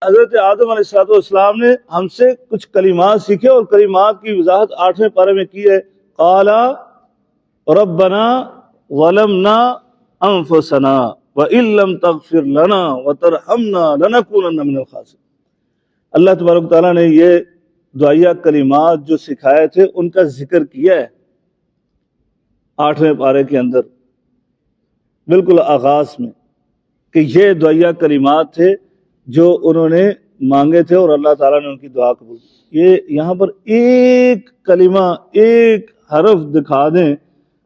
حضرت آدم علیہ السلام نے ہم سے کچھ کلمات سیکھے اور کلمات کی وضاحت 8ویں پارے میں کی ہے. قال ربنا ظلمنا انفسنا وان لم تغفر لنا وترحمنا لنكونن من الخاسرین. اللہ تبارک تعالیٰ نے یہ دعائیہ کلمات جو سکھائے تھے ان کا ذکر کیا ہے 8ویں پارے کے اندر بالکل آغاز میں، کہ یہ دعائیہ کلمات تھے جو انہوں نے مانگے تھے اور اللہ تعالیٰ نے ان کی دعا قبول کی. یہ یہاں پر ایک کلمہ، ایک حرف دکھا دیں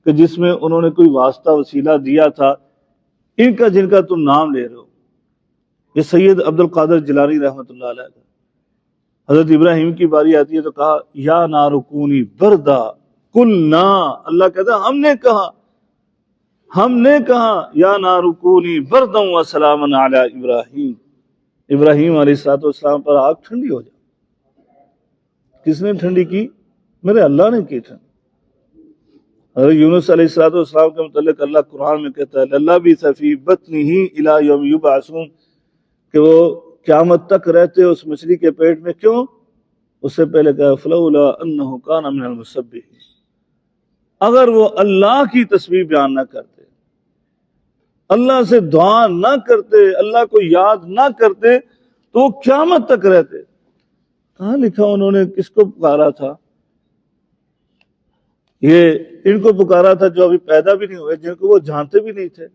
کہ جس میں انہوں نے کوئی واسطہ وسیلہ دیا تھا ان کا جن کا تم نام لے رہے ہو. یہ سید عبد القادر جیلانی رحمۃ اللہ علیہ کا. حضرت ابراہیم کی باری آتی ہے تو کہا یا نار کونی بردا قلنا، اللہ کہتا ہے ہم نے کہا یا نار کونی بردا وسلاما علی ابراہیم، ابراہیم علیہ السلام پر آگ ٹھنڈی ہو جائے. کس نے ٹھنڈی کی؟ میرے اللہ نے کی ٹھنڈی. حضرت یونس علیہ السلام کے متعلق اللہ قرآن میں کہتا ہے للبث فی بطنہ الی یوم یبعثون، کہ وہ قیامت تک رہتے اس مچھلی کے پیٹ میں. کیوں؟ اس سے پہلے کہا فلولا انہ کان من المسبحین، اگر وہ اللہ کی تسبیح بیان نہ کرتے، اللہ سے دعا نہ کرتے، اللہ کو یاد نہ کرتے تو وہ قیامت تک رہتے. کہاں لکھا انہوں نے کس کو پکارا تھا؟ یہ ان کو پکارا تھا جو ابھی پیدا بھی نہیں ہوئے، جن کو وہ جانتے بھی نہیں تھے.